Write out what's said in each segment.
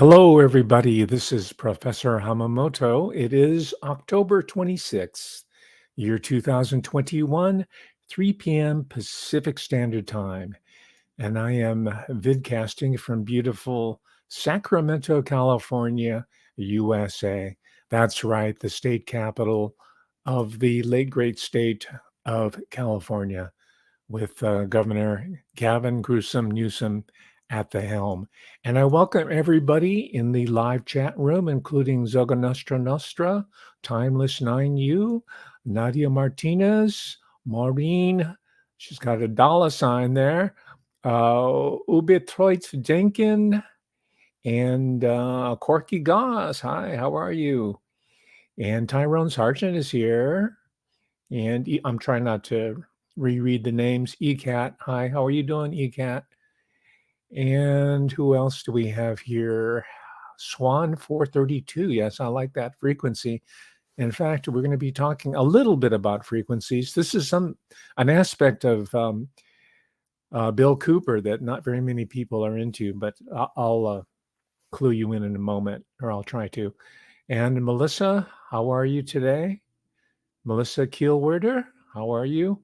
Hello, everybody. This is Professor Hamamoto. It is October 26th, year 2021, 3 p.m. Pacific Standard Time. And I am vidcasting from beautiful Sacramento, California, USA. That's right, the state capital of the late great state of California, with Governor Gavin Newsom at the helm. And I welcome everybody in the live chat room, including Zoga Nostra, Timeless 9U, Nadia Martinez, Maureen, she's got a dollar sign there, Ubitroit Jenkin, and Corky Goss. Hi, how are you? And Tyrone Sargent is here. And I'm trying not to reread the names. ECAT. Hi, how are you doing, ECAT? And who else do we have here? Swan 432. Yes, I like that frequency. In fact, we're going to be talking a little bit about frequencies. This is an aspect of Bill Cooper that not very many people are into, but I'll clue you in a moment, or I'll try to. And Melissa, how are you today? Melissa Kielwerder, how are you?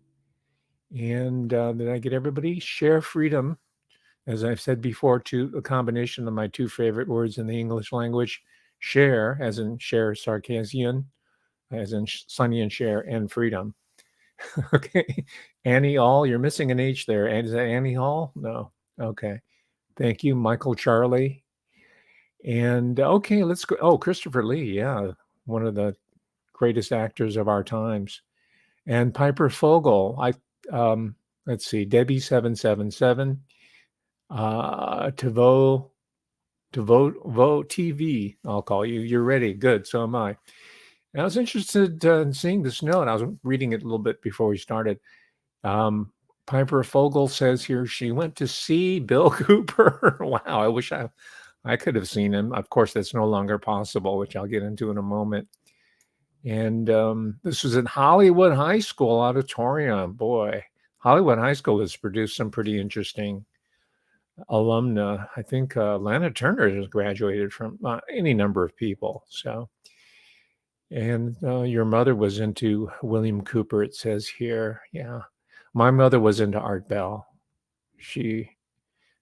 And did I get everybody? Share freedom, as I've said before, to a combination of my two favorite words in the English language: share, as in share Sarkisian, as in Sonny and Cher, and freedom. Okay. Annie Hall, you're missing an H there. And is that Annie Hall? No. Okay. Thank you, Michael Charlie. And okay, let's go. Oh, Christopher Lee. Yeah. One of the greatest actors of our times. And Piper Fogel. Let's see, Debbie 777. To vote TV, I'll call you. You're ready. Good. So am I. And I was interested in seeing this note. I was reading it a little bit before we started. Piper Fogel says here she went to see Bill Cooper. Wow, I wish I could have seen him. Of course, that's no longer possible, which I'll get into in a moment. And this was in Hollywood High School auditorium. Boy, Hollywood High School has produced some pretty interesting alumna. I think Lana Turner has graduated from any number of people. So, and your mother was into William Cooper, it says here. Yeah, my mother was into Art Bell. She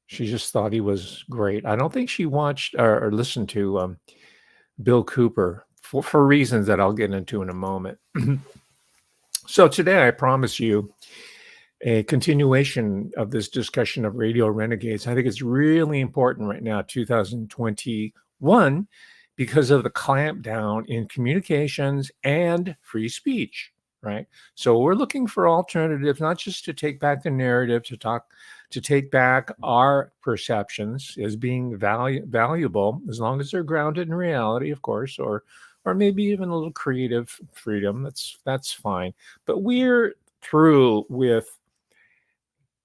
just thought he was great. I don't think she watched or listened to Bill Cooper for reasons that I'll get into in a moment. So today I promise you a continuation of this discussion of radio renegades. I think it's really important right now, 2021, because of the clampdown in communications and free speech, right? So we're looking for alternatives, not just to take back the narrative, to take back our perceptions as being valuable, as long as they're grounded in reality, of course, or maybe even a little creative freedom. That's fine. But we're through with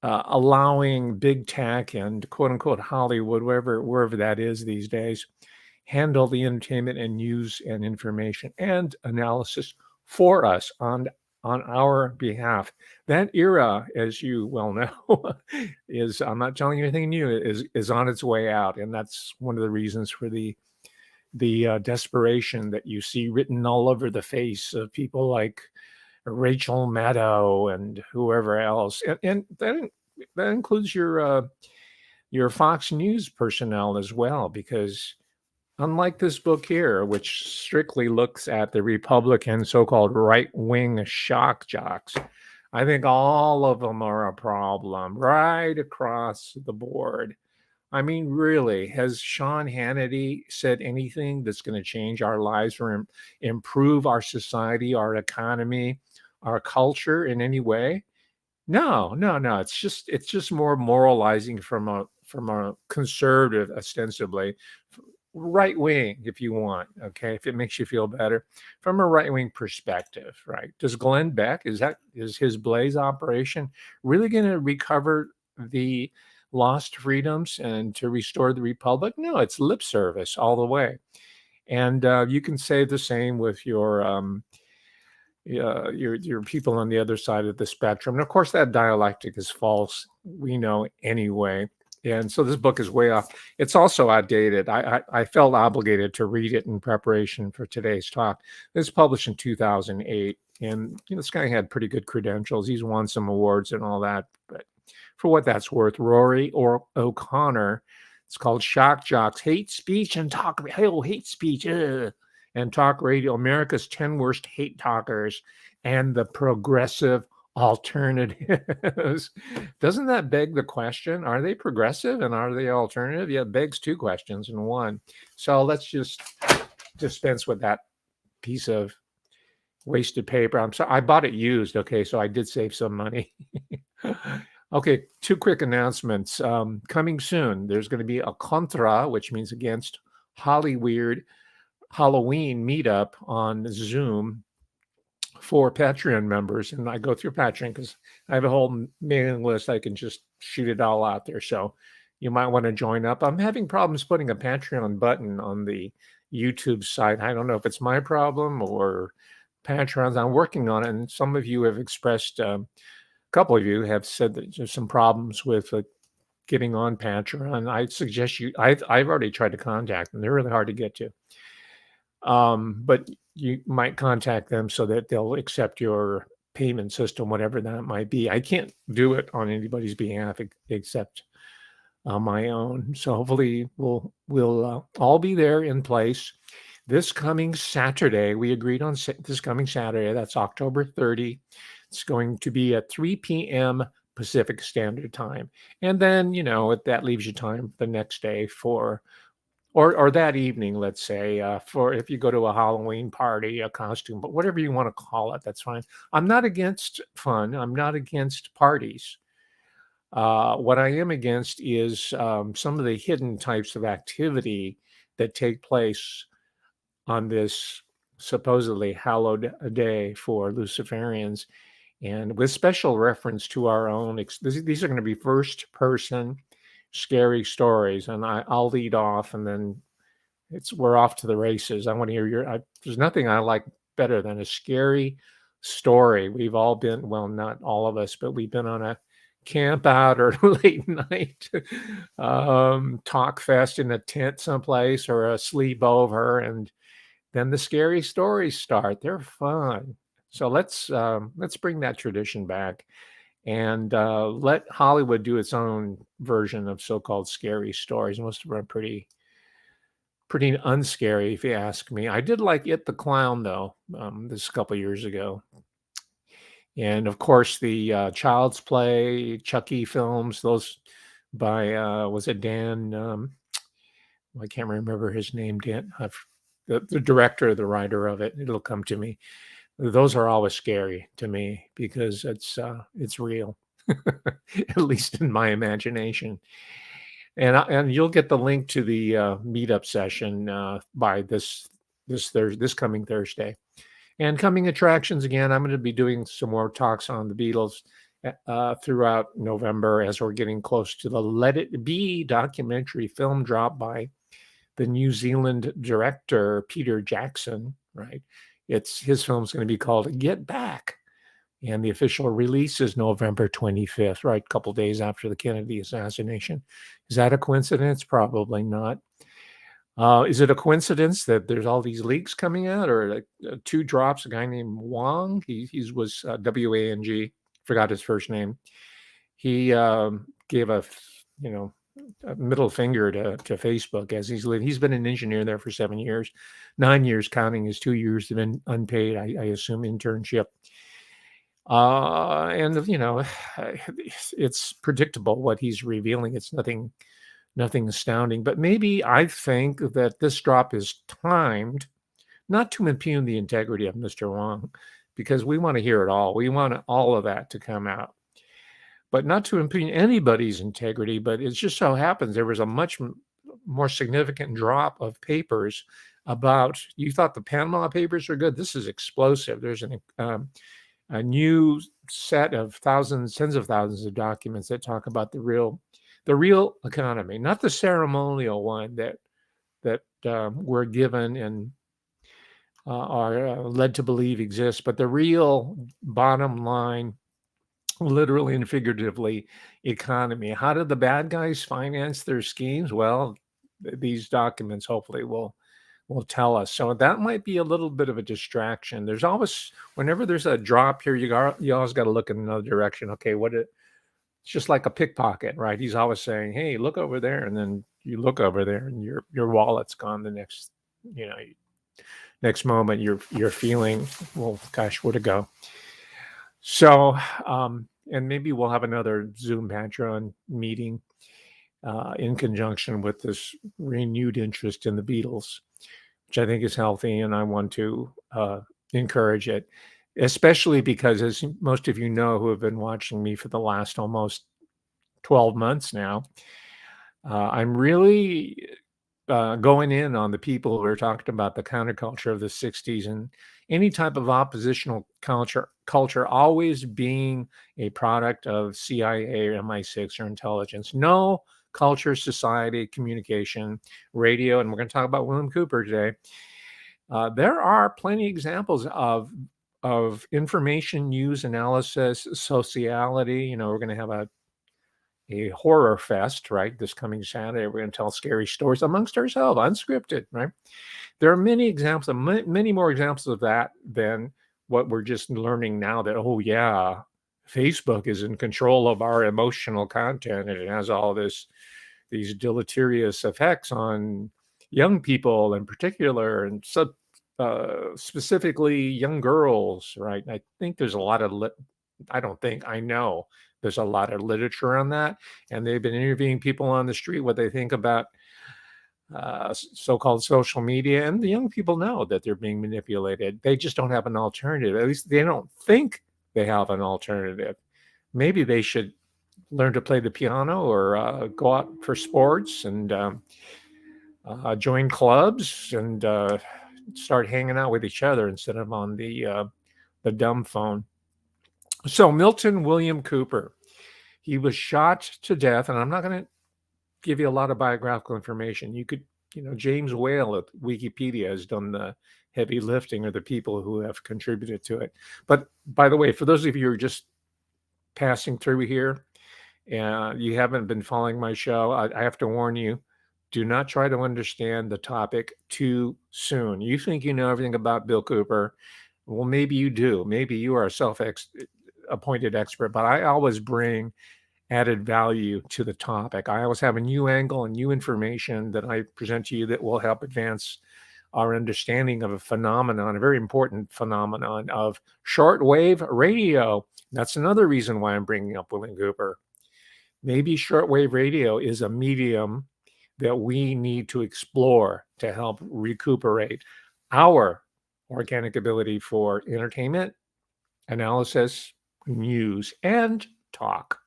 allowing big tech and quote unquote Hollywood, wherever that is these days, handle the entertainment and news and information and analysis for us on our behalf. That era, as you well know, is, I'm not telling you anything new, is on its way out. And that's one of the reasons for the desperation that you see written all over the face of people like Rachel Maddow and whoever else. And that includes your Fox News personnel as well, because unlike this book here, which strictly looks at the Republican so-called right-wing shock jocks, I think all of them are a problem right across the board. I mean, really, has Sean Hannity said anything that's going to change our lives or improve our society, our economy, our culture in any way? No. It's just more moralizing from a conservative, ostensibly right wing, if you want. Okay, if it makes you feel better, from a right wing perspective, right? Does Glenn Beck, is his Blaze operation really going to recover the lost freedoms and to restore the republic? No, it's lip service all the way. And you can say the same with your people on the other side of the spectrum. And of course, that dialectic is false. We know anyway. And so this book is way off. It's also outdated. I felt obligated to read it in preparation for today's talk. It was published in 2008, and this guy had pretty good credentials. He's won some awards and all that. But for what that's worth, Rory O'Connor. It's called Shock Jocks: Hate Speech and Talk. Hate speech and talk radio. America's 10 worst hate talkers and the progressive alternatives. Doesn't that beg the question? Are they progressive and are they alternative? Yeah, it begs two questions in one. So let's just dispense with that piece of wasted paper. I'm sorry, I bought it used. Okay, so I did save some money. Okay, two quick announcements. Coming soon, there's going to be a contra, which means against Hollyweird Halloween meetup on Zoom for Patreon members. And I go through Patreon because I have a whole mailing list. I can just shoot it all out there. So you might want to join up. I'm having problems putting a Patreon button on the YouTube site. I don't know if it's my problem or Patreon's. I'm working on it. And some of you have expressed, a couple of you have said that there's some problems with getting on Patreon. I suggest I've already tried to contact them. They're really hard to get to. But you might contact them so that they'll accept your payment system, whatever that might be. I can't do it on anybody's behalf except my own. So hopefully we'll all be there in place this coming Saturday. We agreed on this coming Saturday. That's October 30. It's going to be at 3 p.m. Pacific Standard Time. And then, that leaves you time the next day for or that evening, let's say, for if you go to a Halloween party, a costume, but whatever you want to call it, that's fine. I'm not against fun. I'm not against parties. What I am against is some of the hidden types of activity that take place on this supposedly hallowed day for Luciferians, and with special reference to our own. These are going to be first-person scary stories, and I'll lead off, and then we're off to the races. I want to hear there's nothing I like better than a scary story. We've all been, well, not all of us, but we've been on a camp out or late night talk fest in a tent someplace or a sleepover, and then the scary stories start. They're fun. So let's bring that tradition back. And let Hollywood do its own version of so-called scary stories. Most of them are pretty unscary, if you ask me. I did like It the Clown, though, this a couple years ago. And, of course, the Child's Play, Chucky films, those by, was it Dan? I can't remember his name, Dan. The director, the writer of it. It'll come to me. Those are always scary to me because it's real, at least in my imagination. And you'll get the link to the meetup session by this coming Thursday. And coming attractions again, I'm going to be doing some more talks on the Beatles throughout November as we're getting close to the Let It Be documentary film drop by the New Zealand director Peter Jackson. Right. His film's going to be called Get Back. And the official release is November 25th, right? A couple days after the Kennedy assassination. Is that a coincidence? Probably not. Is it a coincidence that there's all these leaks coming out, or like two drops? A guy named Wang, he was Wang, forgot his first name. He gave a middle finger to Facebook as he's been an engineer there for 7 years, 9 years counting his 2 years of unpaid, I assume, internship. And it's predictable what he's revealing. It's nothing astounding, but maybe I think that this drop is timed not to impugn the integrity of Mr. Wang, because we want to hear it all. We want all of that to come out, but not to impugn anybody's integrity. But it just so happens there was a much more significant drop of papers about, you thought the Panama Papers were good. This is explosive. There's a new set of tens of thousands of documents that talk about the real economy, not the ceremonial one that we're given and are led to believe exists, but the real bottom line literally and figuratively, economy. How did the bad guys finance their schemes? Well, these documents hopefully will tell us. So that might be a little bit of a distraction. There's always, whenever there's a drop here, you always got to look in another direction. Okay, it's just like a pickpocket, right? He's always saying, "Hey, look over there," and then you look over there, and your wallet's gone. The next, you know, next moment, you're feeling, well, gosh, where'd it go? So, and maybe we'll have another Zoom Patreon meeting in conjunction with this renewed interest in the Beatles, which I think is healthy, and I want to encourage it, especially because, as most of you know who have been watching me for the last almost 12 months now, I'm really going in on the people who are talking about the counterculture of the 60s and any type of oppositional culture always being a product of CIA or MI6 or intelligence. No culture, society, communication, radio, and we're going to talk about William Cooper today. There are plenty of examples of information use analysis, sociality. You know, we're going to have a horror fest, right? This coming Saturday, we're going to tell scary stories amongst ourselves, unscripted, right? There are many examples, many more examples of that than what we're just learning now that, oh, yeah, Facebook is in control of our emotional content and it has all these deleterious effects on young people in particular, and specifically young girls, right? I think there's a lot of, I know there's a lot of literature on that, and they've been interviewing people on the street what they think about so-called social media, and the young people know that they're being manipulated. They just don't have an alternative. At least they don't think they have an alternative. Maybe they should learn to play the piano or go out for sports and join clubs and start hanging out with each other instead of on the dumb phone. So Milton William Cooper, he was shot to death, and I'm not going to give you a lot of biographical information. You could, James Whale at Wikipedia has done the heavy lifting, or the people who have contributed to it. But by the way, for those of you who are just passing through here and you haven't been following my show, I have to warn you, do not try to understand the topic too soon. You think you know everything about Bill Cooper. Well, maybe you do. Maybe you are a self-appointed expert, but I always bring added value to the topic. I always have a new angle and new information that I present to you that will help advance our understanding of a phenomenon, a very important phenomenon of shortwave radio. That's another reason why I'm bringing up William Cooper. Maybe shortwave radio is a medium that we need to explore to help recuperate our organic ability for entertainment, analysis, news, and talk.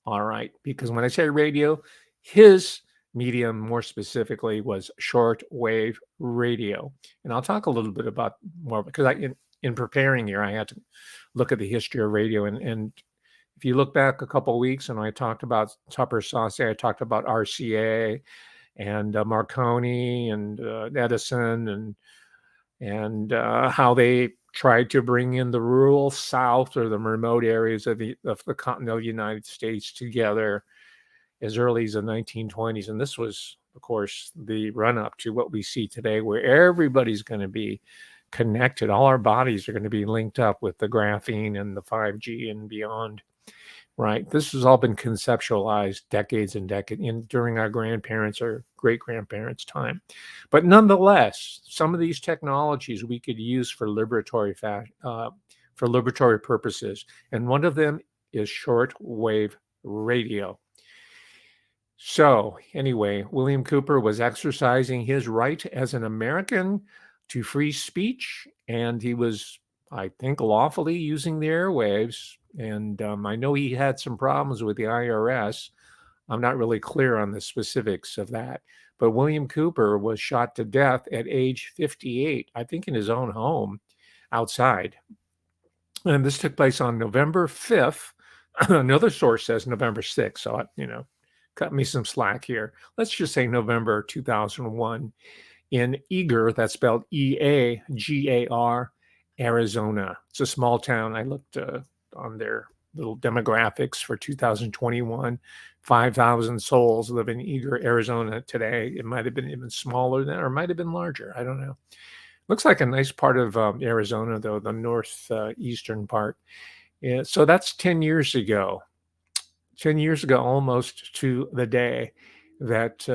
All right, because when I say radio, his medium more specifically was shortwave radio. And I'll talk a little bit about more, because in preparing here, I had to look at the history of radio. And if you look back a couple of weeks, and I talked about Tupper Sauce, I talked about RCA and Marconi and Edison and how they tried to bring in the rural South or the remote areas of the continental United States together as early as the 1920s. And this was, of course, the run-up to what we see today, where everybody's going to be connected. All our bodies are going to be linked up with the graphene and the 5G and beyond. Right. This has all been conceptualized decades and decades during our grandparents' or great-grandparents' time. But nonetheless, some of these technologies we could use for liberatory purposes. And one of them is shortwave radio. So anyway, William Cooper was exercising his right as an American to free speech, and he was, I think, lawfully using the airwaves. And I know he had some problems with the IRS. I'm not really clear on the specifics of that. But William Cooper was shot to death at age 58, I think in his own home outside. And this took place on November 5th. Another source says November 6th. So, cut me some slack here. Let's just say November 2001 in Eagar, that's spelled E-A-G-A-R, Arizona. It's a small town. I looked on their little demographics for 2021. 5,000 souls live in Eager, Arizona today. It might have been even smaller then, or it might have been larger. I don't know. Looks like a nice part of Arizona, though, the northeastern part. Yeah, so that's 10 years ago. 10 years ago, almost to the day that,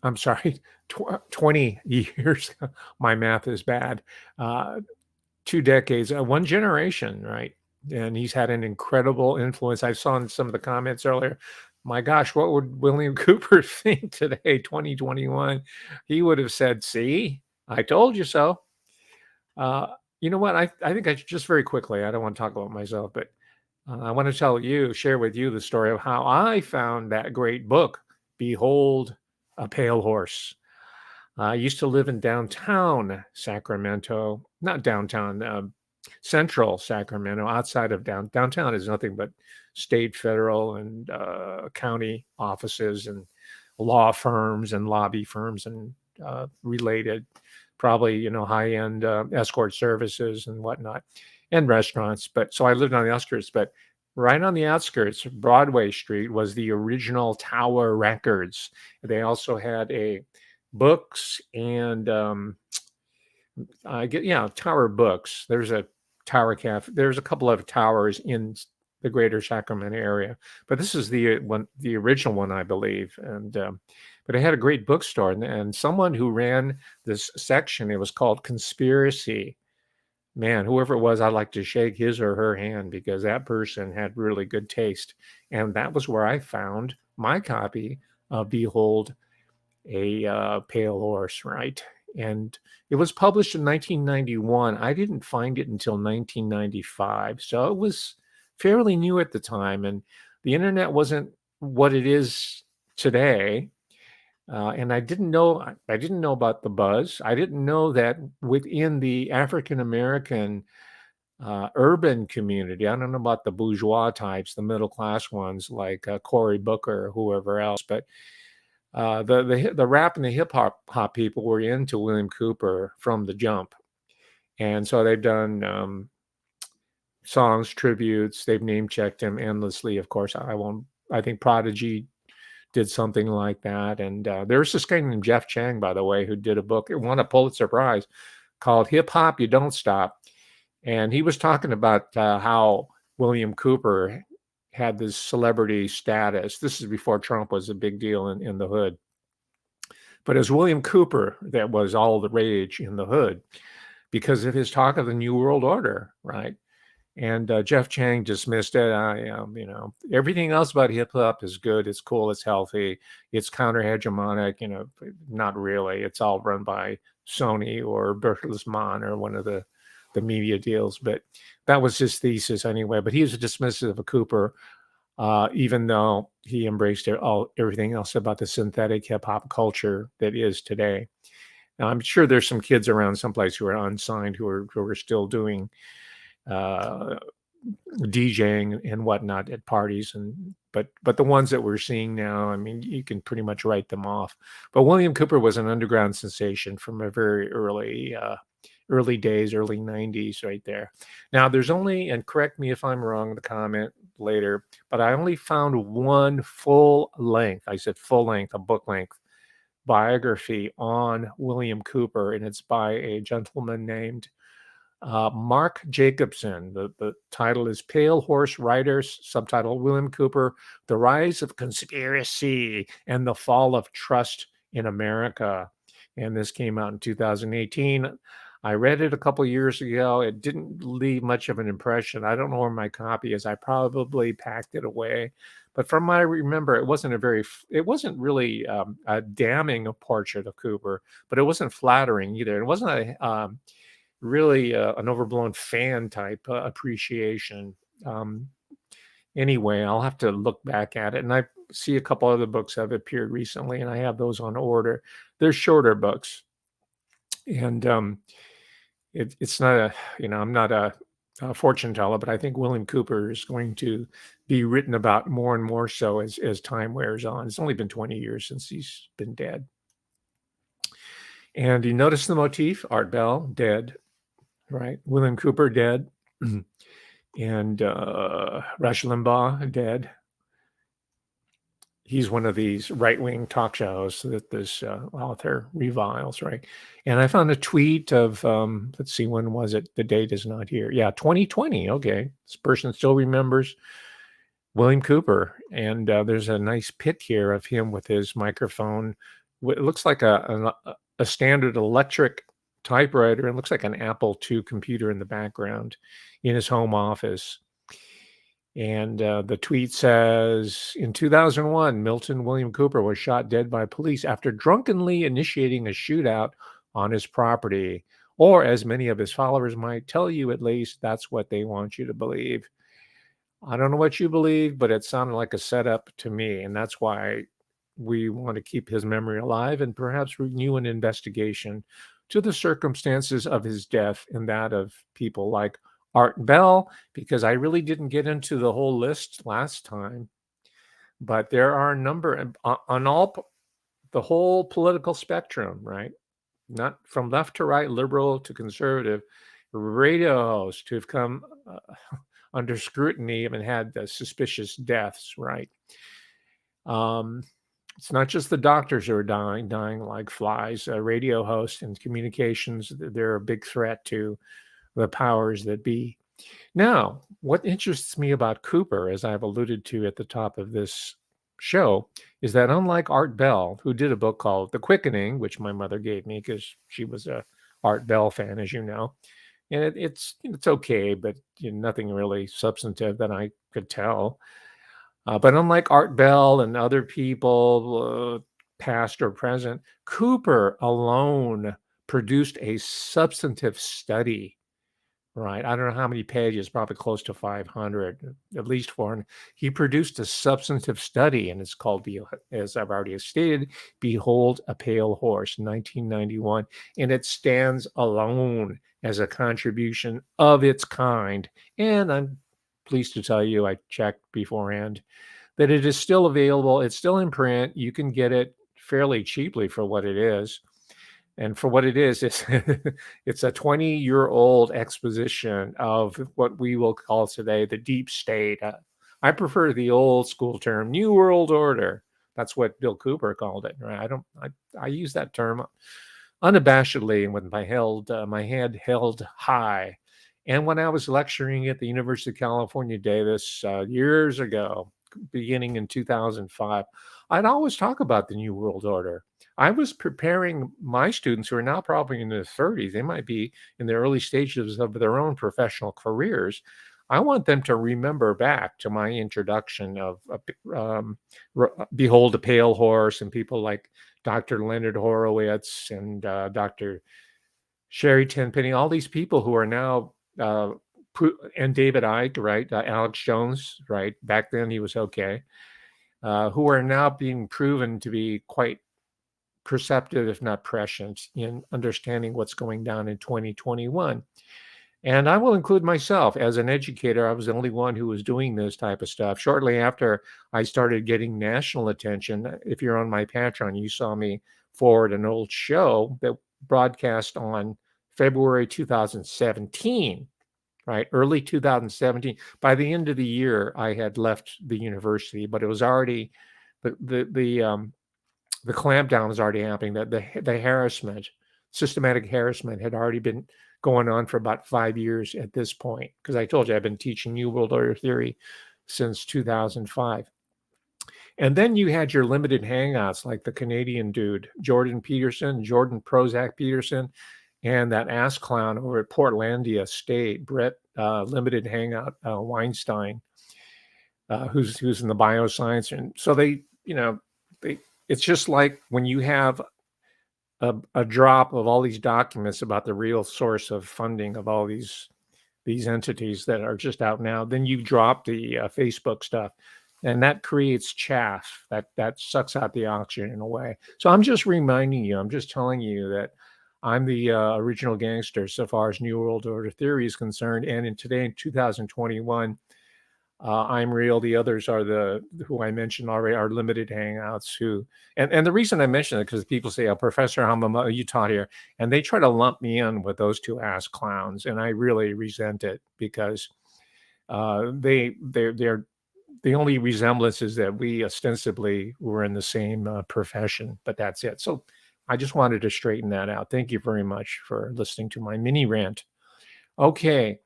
I'm sorry, 20 years. My math is bad. Uh, 2 decades, one generation, right? And he's had an incredible influence. I saw in some of the comments earlier, my gosh, what would William Cooper think today, 2021? He would have said, see, I told you so. Uh, you know what? I think I should just very quickly, I don't want to talk about myself, but I want to share with you the story of how I found that great book, Behold a Pale Horse. I used to live in downtown Sacramento, not downtown, central Sacramento, outside of downtown is nothing but state, federal, and county offices and law firms and lobby firms and related, probably, high end escort services and whatnot, and restaurants. But so I lived on the outskirts, but right on the outskirts, Broadway Street was the original Tower Records. They also had a books and Tower Books. There's a Tower Cafe. There's a couple of towers in the greater Sacramento area, but this is the original one, I believe. And but it had a great bookstore, and someone who ran this section. It was called Conspiracy. Man, whoever it was, I'd like to shake his or her hand because that person had really good taste, and that was where I found my copy of Behold a Pale Horse, right? And it was published in 1991. I didn't find it until 1995. So it was fairly new at the time. And the internet wasn't what it is today. And I didn't know about the buzz. I didn't know that within the African American urban community, I don't know about the bourgeois types, the middle class ones like Cory Booker or whoever else, but the rap and the hip hop people were into William Cooper from the jump, and so they've done songs, tributes. They've name checked him endlessly. Of course, I won't. I think Prodigy did something like that, and there's this guy named Jeff Chang, by the way, who did a book. It won a Pulitzer Prize called "Hip Hop You Don't Stop," and he was talking about how William Cooper had this celebrity status. This is before Trump was a big deal in the hood. But it was William Cooper that was all the rage in the hood because of his talk of the New World Order, right? And Jeff Chang dismissed it. Everything else about hip hop is good. It's cool. It's healthy. It's counter hegemonic. Not really. It's all run by Sony or Bertelsmann or one of the media deals. But that was his thesis anyway. But he was dismissive of Cooper, even though he embraced everything else about the synthetic hip hop culture that is today. Now, I'm sure there's some kids around someplace who are unsigned who are still doing DJing and whatnot at parties, but the ones that we're seeing now, I mean, you can pretty much write them off. But William Cooper was an underground sensation from a very early days, early 90s, right there. Now, there's only, and correct me if I'm wrong in the comment later, but I only found one full length, I said full length, a book length biography on William Cooper, and it's by a gentleman named Mark Jacobson. The title is Pale Horse Riders, subtitle William Cooper, The Rise of Conspiracy and the Fall of Trust in America. And this came out in 2018. I read it a couple years ago. It didn't leave much of an impression. I don't know where my copy is. I probably packed it away. But from what I remember, it wasn't really a damning portrait of Cooper, but it wasn't flattering either. It wasn't really an overblown fan type appreciation. Anyway, I'll have to look back at it. And I see a couple other books have appeared recently, and I have those on order. They're shorter books. And it's not I'm not a fortune teller, but I think William Cooper is going to be written about more and more so as time wears on. It's only been 20 years since he's been dead. And you notice the motif, Art Bell, dead, right? William Cooper, dead. And Rush Limbaugh, dead. He's one of these right-wing talk shows that this author reviles, right? And I found a tweet of, let's see, when was it? The date is not here. Yeah, 2020. Okay. This person still remembers William Cooper. And there's a nice pic here of him with his microphone. It looks like a standard electric typewriter. It looks like an Apple II computer in the background in his home office. And the tweet says, in 2001, Milton William Cooper was shot dead by police after drunkenly initiating a shootout on his property. Or, as many of his followers might tell you, at least, that's what they want you to believe. I don't know what you believe, but it sounded like a setup to me. And that's why we want to keep his memory alive and perhaps renew an investigation to the circumstances of his death and that of people like Art Bell, because I really didn't get into the whole list last time. But there are a number on the whole political spectrum, right? Not from left to right, liberal to conservative, radio hosts who've come under scrutiny and had suspicious deaths, right? It's not just the doctors who are dying like flies. Radio hosts and communications, they're a big threat to the powers that be. Now, what interests me about Cooper, as I've alluded to at the top of this show, is that unlike Art Bell, who did a book called The Quickening, which my mother gave me because she was a Art Bell fan, as you know, and it's okay, but nothing really substantive that I could tell. But unlike Art Bell and other people, past or present, Cooper alone produced a substantive study. Right. I don't know how many pages, probably close to 500, at least 400. He produced a substantive study, and it's called, as I've already stated, Behold a Pale Horse, 1991. And it stands alone as a contribution of its kind. And I'm pleased to tell you, I checked beforehand, that it is still available. It's still in print. You can get it fairly cheaply for what it is. And for what it is, it's, it's a 20-year-old exposition of what we will call today the deep state. I prefer the old school term, New World Order. That's what Bill Cooper called it. Right? I use that term unabashedly and with my head held high. And when I was lecturing at the University of California, Davis, years ago, beginning in 2005, I'd always talk about the New World Order. I was preparing my students who are now probably in their 30s. They might be in the early stages of their own professional careers. I want them to remember back to my introduction of Behold a Pale Horse and people like Dr. Leonard Horowitz and Dr. Sherry Tenpenny, all these people who are now, and David Icke, right? Alex Jones, right? Back then he was okay, who are now being proven to be quite perceptive, if not prescient, in understanding what's going down in 2021. And I will include myself as an educator. I was the only one who was doing this type of stuff. Shortly after I started getting national attention, if you're on my Patreon, you saw me forward an old show that broadcast on February 2017, right? Early 2017. By the end of the year, I had left the university, but it was already the clampdown was already happening. That the harassment, systematic harassment, had already been going on for about 5 years at this point. Because I told you I've been teaching New World Order theory since 2005. And then you had your limited hangouts like the Canadian dude, Jordan Prozac Peterson, and that ass clown over at Portlandia State, Brett Limited Hangout Weinstein, who's in the bioscience. And so it's just like when you have a drop of all these documents about the real source of funding of all these entities that are just out now, then you drop the Facebook stuff, and that creates chaff that sucks out the oxygen in a way. So I'm just reminding you, I'm just telling you that I'm the original gangster so far as New World Order theory is concerned. And today in 2021, I'm real. The others are who I mentioned already, are limited hangouts and the reason I mention it, because people say, Professor Hamamoto, you taught here, and they try to lump me in with those two ass clowns. And I really resent it because They're the only resemblance is that we ostensibly were in the same profession, but that's it. So I just wanted to straighten that out. Thank you very much for listening to my mini rant. Okay,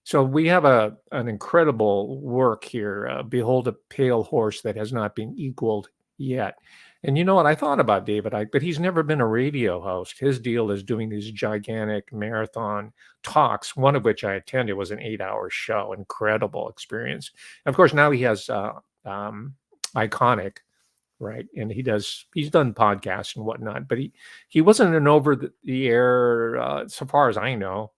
so we have an incredible work here. Behold a pale horse that has not been equaled yet. And you know what? I thought about David Icke, but he's never been a radio host. His deal is doing these gigantic marathon talks, one of which I attended was an 8-hour show. Incredible experience. And of course, now he has Iconic, right? And he's done podcasts and whatnot, but he wasn't an over the air, so far as I know,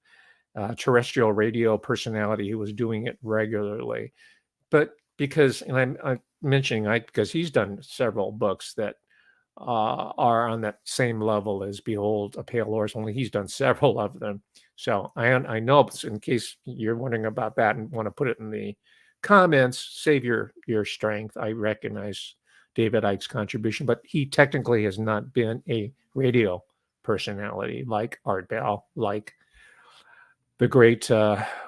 terrestrial radio personality who was doing it regularly. But because, and I'm mentioning Ike because he's done several books that are on that same level as Behold a Pale Horse, only he's done several of them. So I know, in case you're wondering about that and want to put it in the comments, save your strength. I recognize David Icke's contribution, but he technically has not been a radio personality like Art Bell, like the great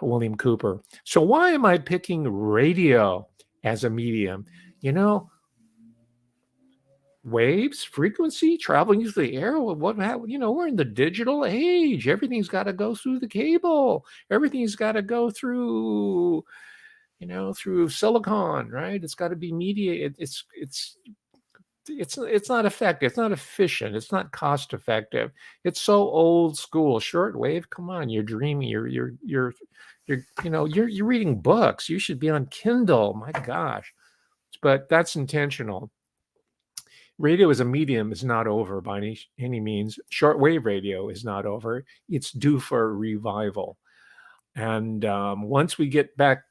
William Cooper. So why am I picking radio as a medium? You know, waves, frequency, traveling through the air. We're in the digital age. Everything's got to go through the cable. Everything's got to go through, through silicon, right? It's got to be media. It's not effective. It's not efficient. It's not cost effective. It's so old school. Shortwave. Come on, you're dreaming. You're reading books. You should be on Kindle. My gosh, but that's intentional. Radio as a medium is not over by any means. Shortwave radio is not over. It's due for a revival. And once we get back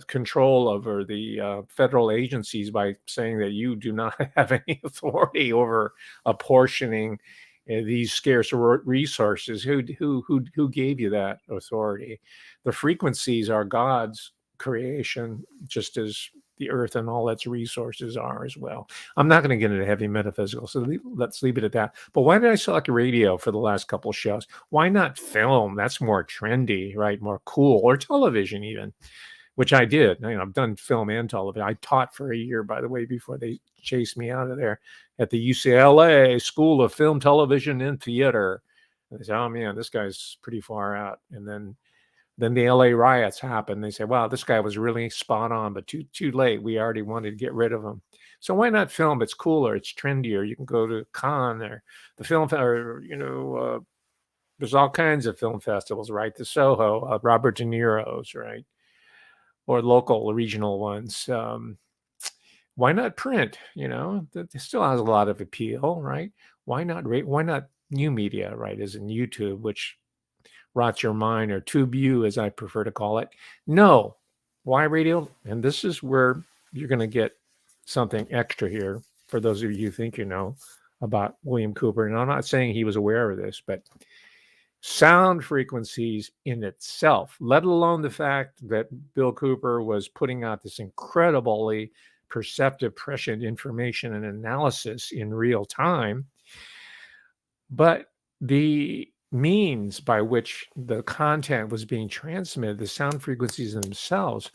control over the federal agencies by saying that you do not have any authority over apportioning these scarce resources, who gave you that authority? The frequencies are God's creation, just as the earth and all its resources are as well. I'm not going to get into heavy metaphysical, so let's leave it at that. But why did I select radio for the last couple of shows? Why not film? That's more trendy, right? More cool, or television even, which I did. I've done film and television. I taught for a year, by the way, before they chased me out of there at the UCLA School of Film, Television, and Theater. And they said, oh man, this guy's pretty far out. And then the LA riots happened. They said, wow, this guy was really spot on, but too late. We already wanted to get rid of him. So why not film? It's cooler. It's trendier. You can go to Cannes or the film, or, there's all kinds of film festivals, right? The Soho, Robert De Niro's, right? Or local, regional ones. Why not print? It still has a lot of appeal, right? Why not new media, right? As in YouTube, which rots your mind, or TubeU, as I prefer to call it. No. Why radio? And this is where you're going to get something extra here for those of you who think you know about William Cooper. And I'm not saying he was aware of this, but sound frequencies in itself, let alone the fact that Bill Cooper was putting out this incredibly perceptive, prescient information and analysis in real time, but the means by which the content was being transmitted, the sound frequencies themselves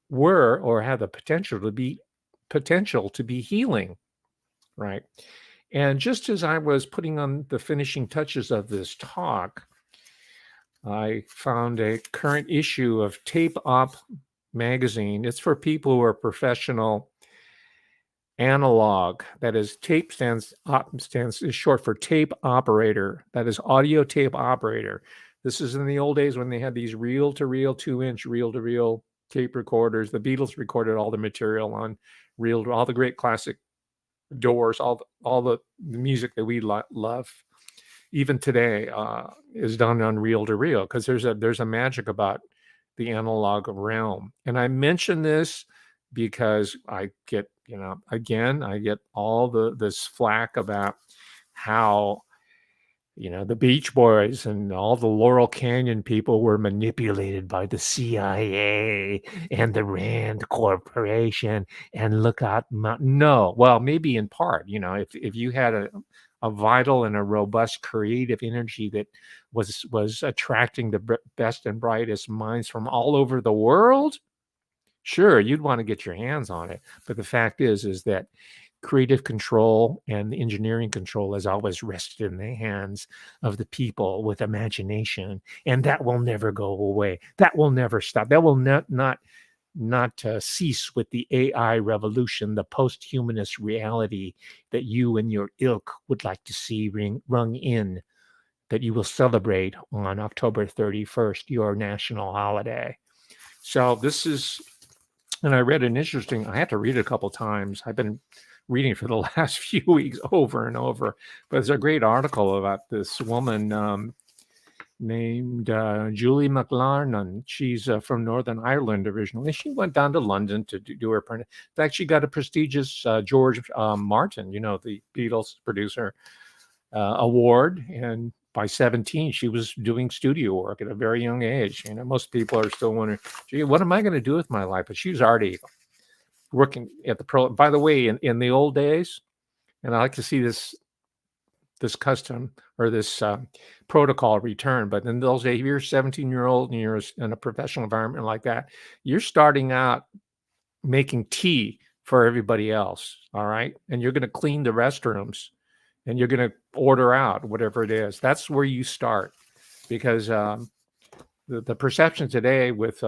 were, or had the potential to be healing, right? And just as I was putting on the finishing touches of this talk, I found a current issue of Tape Op magazine. It's for people who are professional analog. That is, tape is short for tape operator. That is audio tape operator. This is in the old days when they had these reel-to-reel, 2-inch reel-to-reel tape recorders. The Beatles recorded all the material on all the great classic Doors, all the music that we love, even today, is done on reel-to-reel, because there's a magic about the analog realm. And I mention this because I get, I get all this flack about how, the Beach Boys and all the Laurel Canyon people were manipulated by the CIA and the Rand Corporation, and look out. No, well, maybe in part, if you had a vital and a robust creative energy that was attracting the best and brightest minds from all over the world, Sure, you'd want to get your hands on it, but the fact is that creative control and engineering control has always rested in the hands of the people with imagination, and that will never go away. That will never stop. That will not cease with the AI revolution, the post-humanist reality that you and your ilk would like to see rung in, that you will celebrate on October 31st, your national holiday. So this is, and I read an interesting, I had to read it a couple times. I've been reading for the last few weeks over and over, but there's a great article about this woman named Julie McLarnon. She's from Northern Ireland originally. She went down to London to do her print. In fact, she got a prestigious George Martin, the Beatles producer, award. And by 17, she was doing studio work at a very young age. Most people are still wondering, gee, what am I going to do with my life? But she was already working at the pro. By the way, in the old days, and I like to see this custom or this protocol return. But in those days, if you're a 17-year-old and you're in a professional environment like that, you're starting out making tea for everybody else. All right. And you're going to clean the restrooms and you're going to order out whatever it is. That's where you start, because the perception today with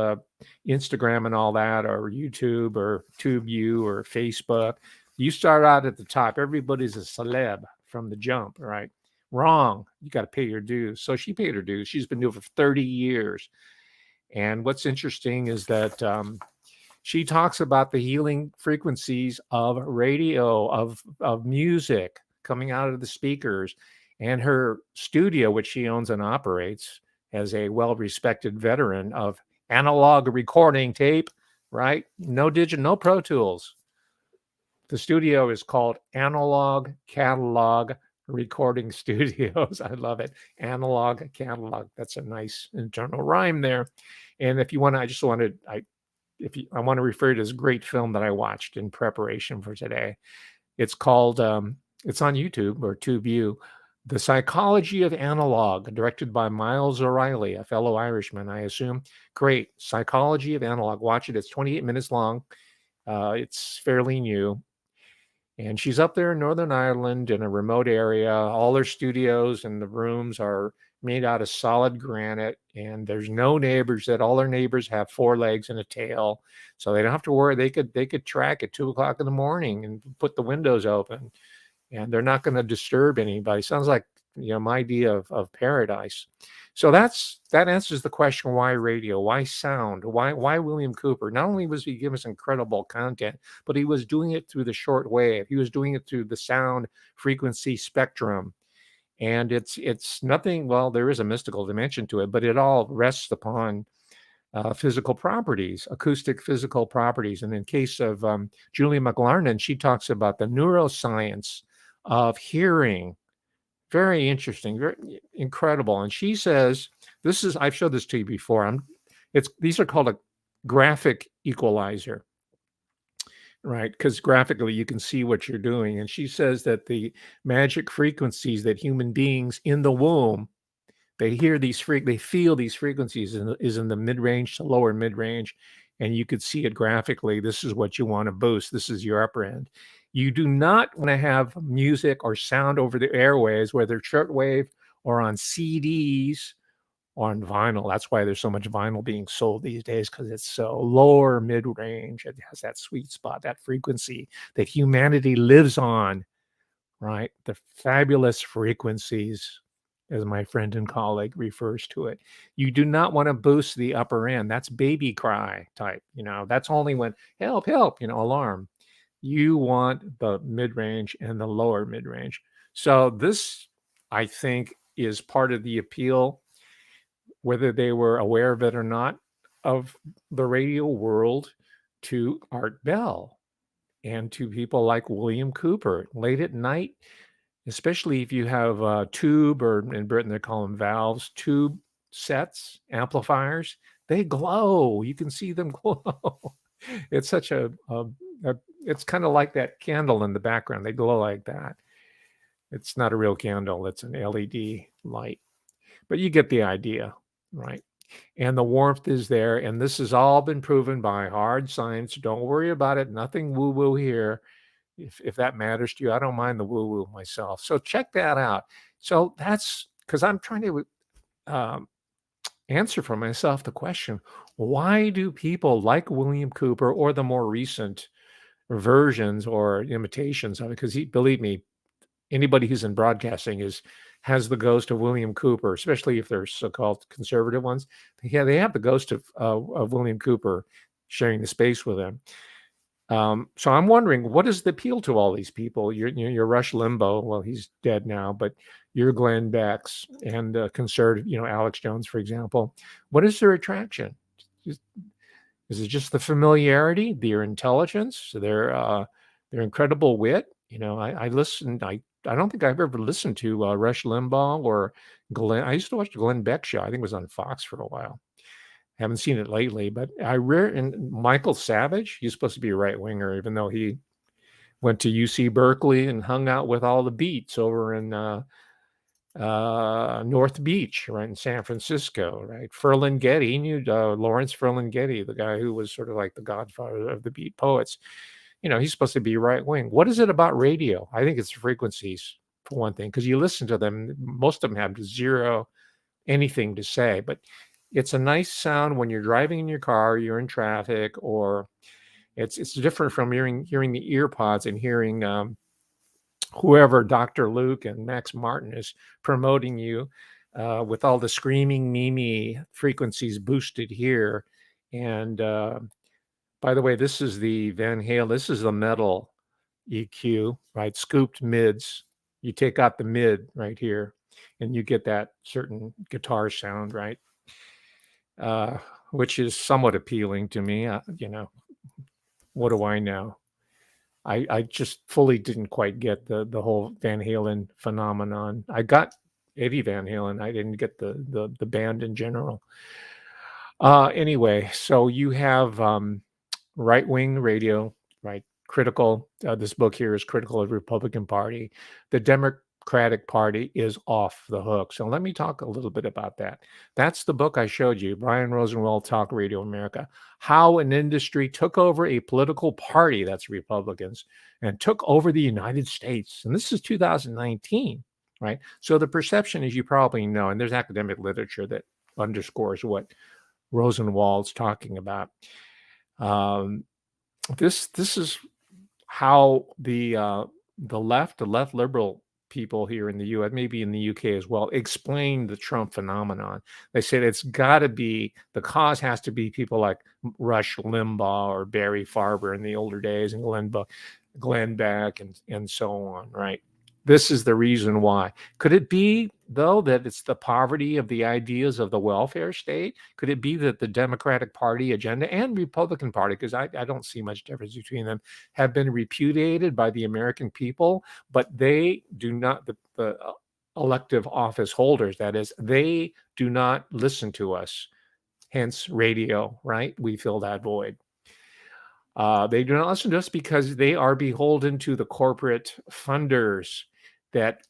Instagram and all that, or YouTube or TubeU or Facebook, you start out at the top. Everybody's a celeb from the jump, right? Wrong. You got to pay your dues. So she paid her dues. She's been doing it for 30 years. And what's interesting is that she talks about the healing frequencies of radio, of music coming out of the speakers, and her studio, which she owns and operates as a well-respected veteran of analog recording tape, right? No no Pro Tools. The studio is called Analog Catalog Recording Studios. I love it. Analog Catalog. That's a nice internal rhyme there. And if you want to, I want to refer to this great film that I watched in preparation for today. It's called, it's on YouTube or TubeU, The Psychology of Analog, directed by Miles O'Reilly, a fellow Irishman, I assume. Great. Psychology of Analog. Watch it. It's 28 minutes long. It's fairly new. And she's up there in Northern Ireland in a remote area. All her studios and the rooms are made out of solid granite, and there's no neighbors. That all her neighbors have 4 legs and a tail, so they don't have to worry. They could track at 2:00 in the morning and put the windows open, and they're not going to disturb anybody. Sounds like my idea of paradise. So that answers the question: why radio? Why sound? Why William Cooper? Not only was he giving us incredible content, but he was doing it through the short wave. He was doing it through the sound frequency spectrum. And it's nothing. Well, there is a mystical dimension to it, but it all rests upon physical properties, acoustic physical properties. And in case of Julie McLarnon, she talks about the neuroscience of hearing. Very interesting, very incredible. And she says, I've showed this to you before. These are called a graphic equalizer, right? Because graphically you can see what you're doing. And she says that the magic frequencies that human beings in the womb, they feel these frequencies is in the mid-range to lower mid-range. And you could see it graphically. This is what you want to boost. This is your upper end. You do not want to have music or sound over the airways, whether shortwave or on CDs or on vinyl. That's why there's so much vinyl being sold these days, because it's so lower mid-range. It has that sweet spot, that frequency that humanity lives on, right? The fabulous frequencies, as my friend and colleague refers to it. You do not want to boost the upper end. That's baby cry type. That's only when help, alarm. You want the mid-range and the lower mid-range. So this, I think, is part of the appeal, whether they were aware of it or not, of the radio world to Art Bell and to people like William Cooper. Late at night, especially if you have tube, or in Britain they call them valves, tube sets, amplifiers, they glow. You can see them glow. It's such it's kind of like that candle in the background. They glow like that. It's not a real candle. It's an LED light. But you get the idea, right? and the warmth is there. And this has all been proven by hard science. Don't worry about it. Nothing woo woo here. If that matters to you, I don't mind the woo woo myself. So check that out. So that's because I'm trying to um, answer for myself the question, why do people like William Cooper or the more recent versions or imitations of it? Because believe me, anybody who's in broadcasting has the ghost of William Cooper, especially if they're so-called conservative ones. Yeah, they have the ghost of William Cooper sharing the space with them. So I'm wondering, what is the appeal to all these people? You're Rush Limbaugh. Well, he's dead now, but you're Glenn Beck's and conservative, Alex Jones, for example. What is their attraction? Is it just the familiarity, their intelligence, their incredible wit? I listened. I don't think I've ever listened to Rush Limbaugh or Glenn. I used to watch the Glenn Beck show. I think it was on Fox for a while. Haven't seen it lately, but and Michael Savage, he's supposed to be a right winger, even though he went to UC Berkeley and hung out with all the beats over in North Beach, right in San Francisco, right? Ferlinghetti, he knew Lawrence Ferlinghetti, the guy who was sort of like the godfather of the beat poets. He's supposed to be right wing. What is it about radio? I think it's frequencies, for one thing, because you listen to them, most of them have zero anything to say, but it's a nice sound when you're driving in your car, you're in traffic, or it's different from hearing the ear pods and hearing whoever Dr. Luke and Max Martin is promoting you with all the screaming Mimi frequencies boosted here. And by the way, this is the Van Halen. This is the metal EQ, right? Scooped mids. You take out the mid right here, and you get that certain guitar sound, right? Which is somewhat appealing to me. What do I know? I just fully didn't quite get the whole Van Halen phenomenon. I got Eddie Van Halen. I didn't get the band in general. Anyway, so you have right wing radio, right? Critical. This book here is critical of the Republican Party. The Democratic Party is off the hook. So let me talk a little bit about that. That's the book I showed you, Brian Rosenwald, Talk Radio America, how an industry took over a political party, that's Republicans, and took over the United States. And this is 2019, right? So the perception, as you probably know, and there's academic literature that underscores what Rosenwald's talking about. This is how the left liberal people here in the U.S., maybe in the U.K. as well, explain the Trump phenomenon. They said it's got to be, the cause has to be people like Rush Limbaugh or Barry Farber in the older days, and Glenn Beck and so on, right? This is the reason why. Could it be, though, that it's the poverty of the ideas of the welfare state? Could it be that the Democratic Party agenda and Republican Party, because I don't see much difference between them, have been repudiated by the American people, but they do not, the elective office holders, that is, they do not listen to us. Hence radio, right? We fill that void. They do not listen to us because they are beholden to the corporate funders that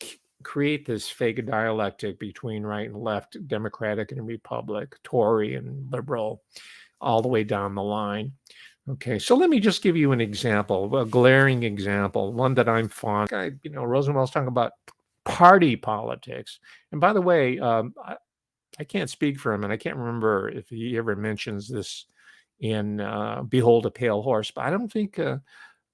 create this fake dialectic between right and left, Democratic and Republic, Tory and liberal, all the way down the line. Okay, so let me just give you an example, a glaring example, one that I'm fond of. Rosenwald's talking about party politics. And by the way, I can't speak for him, and I can't remember if he ever mentions this in Behold a Pale Horse, but I don't think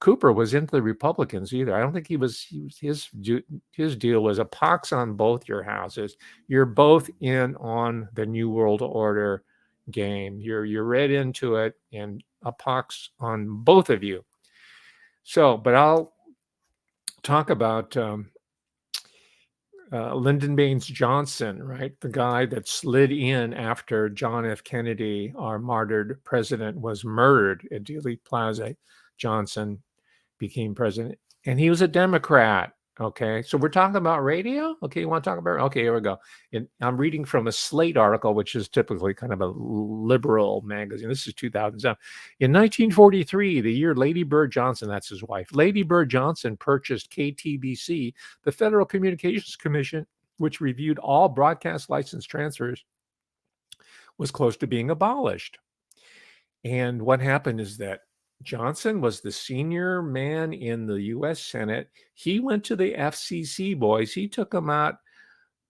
Cooper was into the Republicans either. I don't think his deal was a pox on both your houses. You're both in on the New World Order game. You're read into it, and a pox on both of you. So, but I'll talk about Lyndon Baines Johnson, right? The guy that slid in after John F. Kennedy, our martyred president, was murdered at Dealey Plaza. Johnson became president, and he was a Democrat. Okay, so we're talking about radio. Okay, you want to talk about? Okay, here we go. And I'm reading from a Slate article, which is typically kind of a liberal magazine. This is 2007. In 1943, the year Lady Bird Johnson, that's his wife, Lady Bird Johnson purchased KTBC, the Federal Communications Commission, which reviewed all broadcast license transfers, was close to being abolished. And what happened is that Johnson was the senior man in the U.S. Senate. He went to the FCC boys. He took them out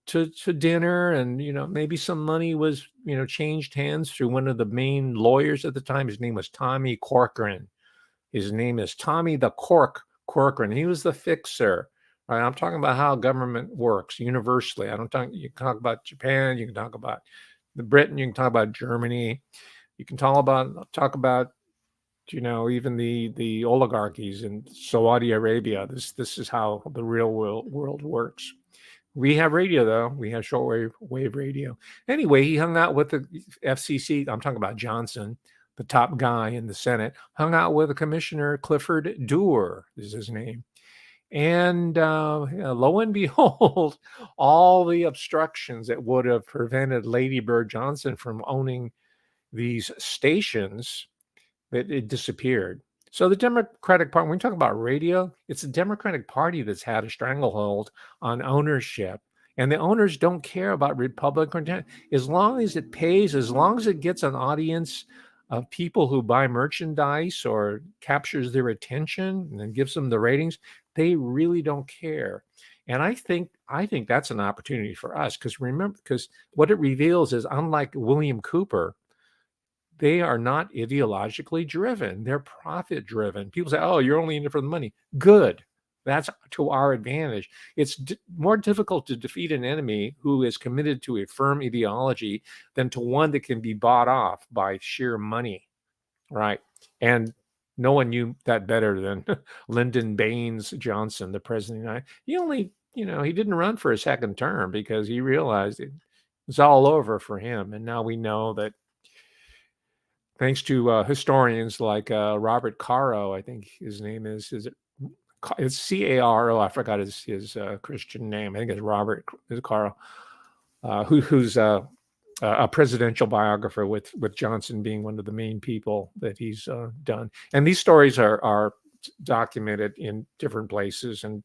to dinner, and maybe some money was changed hands through one of the main lawyers at the time. His name was Tommy Corcoran. His name is Tommy the Corcoran. He was the fixer. Right? I'm talking about how government works universally. You can talk about Japan, you can talk about Britain, you can talk about Germany, you can talk about even the oligarchies in Saudi Arabia. This is how the real world works. We have radio, though. We have shortwave radio. Anyway, he hung out with the FCC. I'm talking about Johnson, the top guy in the Senate, hung out with Commissioner Clifford Doer, is his name. And lo and behold, all the obstructions that would have prevented Lady Bird Johnson from owning these stations, it disappeared. So the Democratic Party, when we talk about radio, it's the Democratic Party that's had a stranglehold on ownership. And the owners don't care about Republican, as long as it pays, as long as it gets an audience of people who buy merchandise or captures their attention and then gives them the ratings, they really don't care. And I think that's an opportunity for us, because what it reveals is, unlike William Cooper, they are not ideologically driven. They're profit driven. People say, oh, you're only in it for the money. Good. That's to our advantage. It's more difficult to defeat an enemy who is committed to a firm ideology than to one that can be bought off by sheer money. Right. And no one knew that better than Lyndon Baines Johnson, the president. He only, he didn't run for a second term because he realized it was all over for him. And now we know that, thanks to historians like Robert Caro, I think his name is it's Caro. I forgot his Christian name. I think it's Robert Caro, who's a presidential biographer, with Johnson being one of the main people that he's done. And these stories are documented in different places, and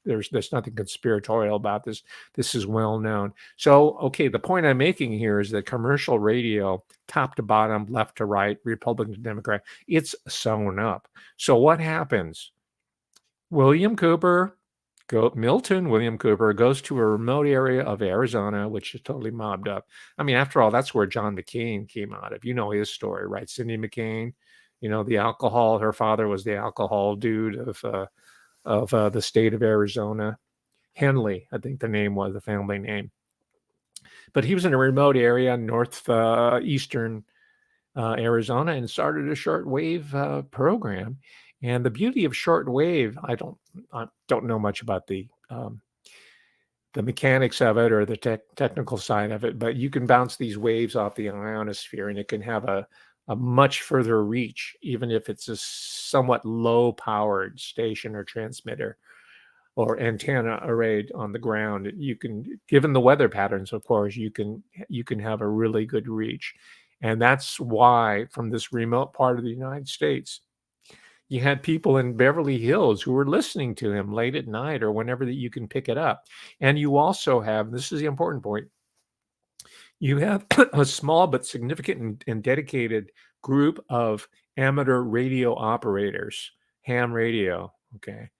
there's nothing conspiratorial about this. This is well known. So, okay, the point I'm making here is that commercial radio, top to bottom, left to right, Republican to Democrat, it's sewn up. So what happens? Milton William Cooper goes to a remote area of Arizona, which is totally mobbed up. I mean, after all, that's where John McCain came out of. You know his story, right? Cindy McCain, the alcohol. Her father was the alcohol dude of the state of Arizona. Henley, I think the name was, the family name. But he was in a remote area, northeastern Arizona, and started a shortwave program. And the beauty of shortwave, I don't know much about the mechanics of it or the technical side of it, but you can bounce these waves off the ionosphere, and it can have a much further reach, even if it's a somewhat low-powered station or transmitter or antenna arrayed on the ground. You can, given the weather patterns, of course, you can have a really good reach. And that's why, from this remote part of the United States, you had people in Beverly Hills who were listening to him late at night or whenever that you can pick it up. And you also have, this is the important point, you have a small but significant and dedicated group of amateur radio operators, ham radio, okay?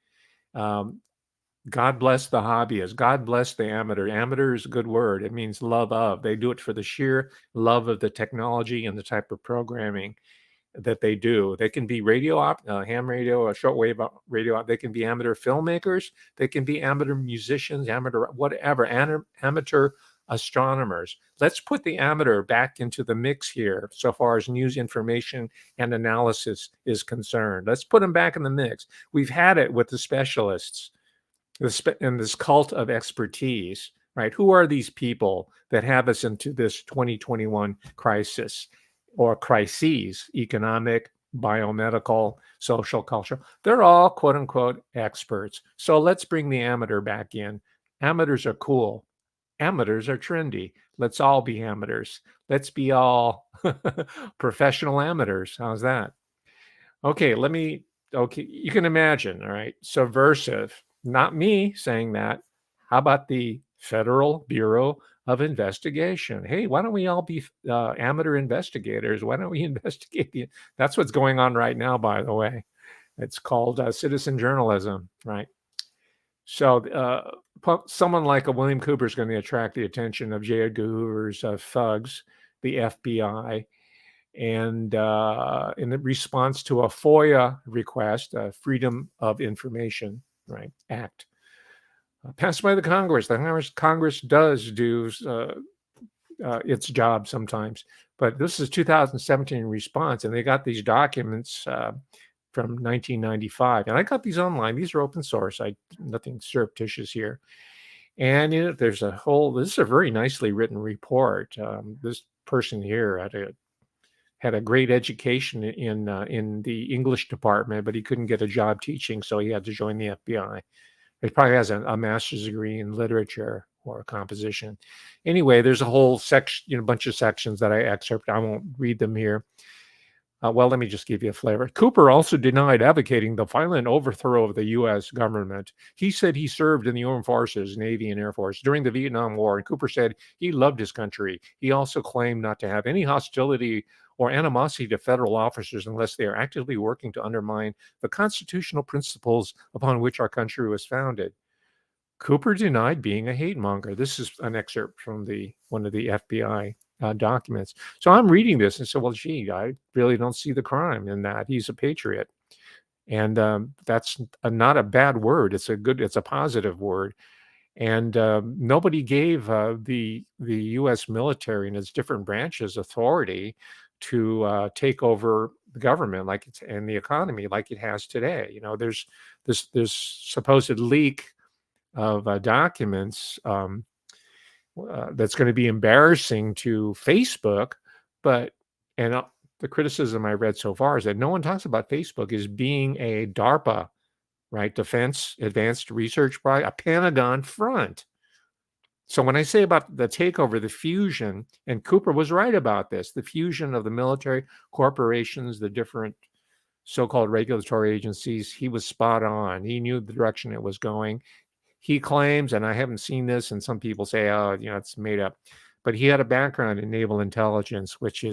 God bless the hobbyists. God bless the amateur. Amateur is a good word. It means love of. They do it for the sheer love of the technology and the type of programming that they do. They can be ham radio, or shortwave radio. They can be amateur filmmakers. They can be amateur musicians, amateur whatever, amateur astronomers. Let's put the amateur back into the mix here so far as news information and analysis is concerned. Let's put them back in the mix. We've had it with the specialists and this cult of expertise, right? Who are these people that have us into this 2021 crisis or crises, economic, biomedical, social, cultural? They're all quote unquote experts. So let's bring the amateur back in. Amateurs are cool. Amateurs are trendy. Let's all be amateurs. Let's be all professional amateurs. How's that? Okay, you can imagine, all right, subversive. Not me saying that. How about the Federal Bureau of investigation. Hey, why don't we all be amateur investigators? Why don't we investigate That's what's going on right now, by the way. It's called citizen journalism, right? So someone like a William Cooper is going to attract the attention of J. Edgar Hoover's thugs, the FBI, and in response to a FOIA request, Freedom of Information Act, passed by the Congress. The Congress does do its job sometimes, but this is 2017 response, and they got these documents from 1995, and I got these online. These are open source. Nothing surreptitious here. And there's this is a very nicely written report. This person here had a great education in the English department, but he couldn't get a job teaching, so he had to join the FBI. He probably has a master's degree in literature or composition. Anyway, there's a whole section, bunch of sections that I excerpt. I won't read them here. Well, let me just give you a flavor. Cooper also denied advocating the violent overthrow of the U.S. government. He said he served in the armed forces, Navy and Air Force, during the Vietnam War, and Cooper said he loved his country. He also claimed not to have any hostility or animosity to federal officers unless they are actively working to undermine the constitutional principles upon which our country was founded. Cooper denied being a hate monger. This is an excerpt from one of the FBI documents. So I'm reading this and said, well, gee, I really don't see the crime in that. He's a patriot. And that's not a bad word. It's a positive word. And nobody gave the U.S. military and its different branches authority to take over the government and the economy like it has today. There's this supposed leak of documents that's going to be embarrassing to Facebook, and the criticism I read so far is that no one talks about Facebook as being a DARPA, Defense Advanced Research Project, a Pentagon front. So when I say about the takeover, the fusion, and Cooper was right about this, the fusion of the military corporations, the different so-called regulatory agencies, he was spot on. He knew the direction it was going. He claims, and I haven't seen this, and some people say, oh, it's made up, but he had a background in naval intelligence, which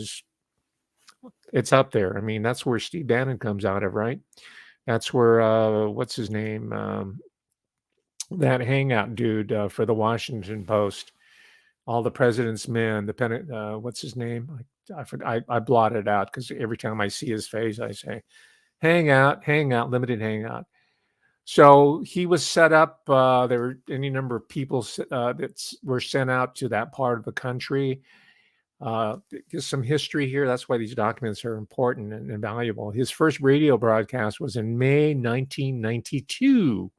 it's up there. I mean, that's where Steve Bannon comes out of, right? That's where, what's his name? That hangout dude for the Washington Post, all the president's men, what's his name? I blotted out because every time I see his face, I say, hangout, limited hangout. So he was set up. There were any number of people that were sent out to that part of the country. There's some history here. That's why these documents are important and valuable. His first radio broadcast was in May 1992.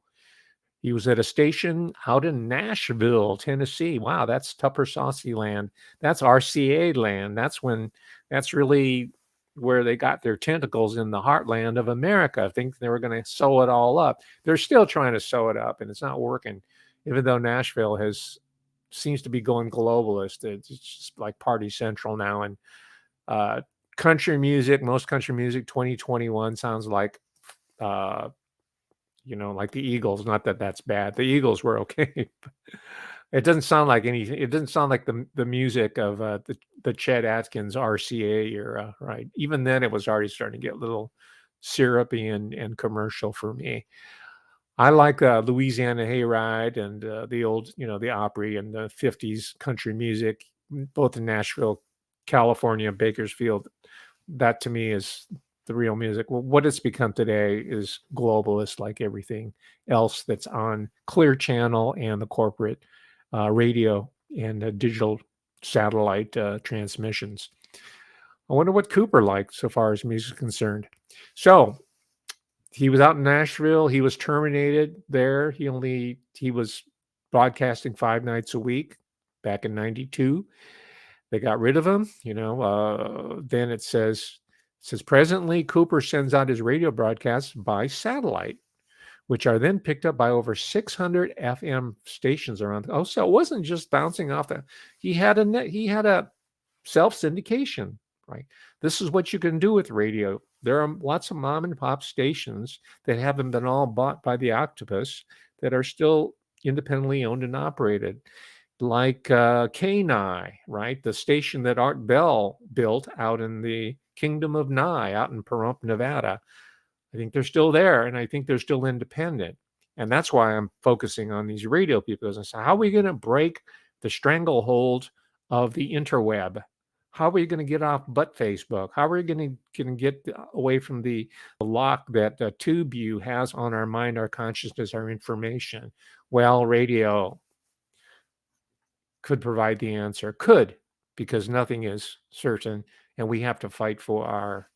He was at a station out in Nashville, Tennessee. Wow, that's Tupper Saucy land. That's RCA land. That's really where they got their tentacles in the heartland of America. I think they were going to sew it all up. They're still trying to sew it up, and it's not working. Even though Nashville seems to be going globalist, it's just like Party Central now. And country music, most country music, 2021 sounds like, like the Eagles. Not that that's bad. The Eagles were okay. It doesn't sound like anything. It doesn't sound like the music of the Chet Atkins RCA era, right? Even then, it was already starting to get a little syrupy and commercial for me. I like Louisiana Hayride and the old, the Opry and the 50s country music, both in Nashville, California, Bakersfield. That to me is the real music. Well, what it's become today is globalist, like everything else that's on Clear Channel and the corporate radio and digital satellite transmissions. I wonder what Cooper liked so far as music is concerned. So he was out in Nashville. He was terminated there. He was broadcasting 5 nights a week back in 92. They got rid of him. Then it says presently Cooper sends out his radio broadcasts by satellite, which are then picked up by over 600 FM stations around. Oh, so it wasn't just bouncing off he had a self-syndication, right? This is what you can do with radio. There are lots of mom and pop stations that haven't been all bought by the octopus that are still independently owned and operated. like Kenai, right? The station that Art Bell built out in the Kingdom of Nye, out in Pahrump, Nevada. I think they're still there, and I think they're still independent. And that's why I'm focusing on these radio people. Because I say, how are we going to break the stranglehold of the interweb? How are we going to get off but Facebook? How are we going to get away from the lock that TubeView has on our mind, our consciousness, our information? Well, radio could provide the answer. Could, because nothing is certain, and we have to fight for our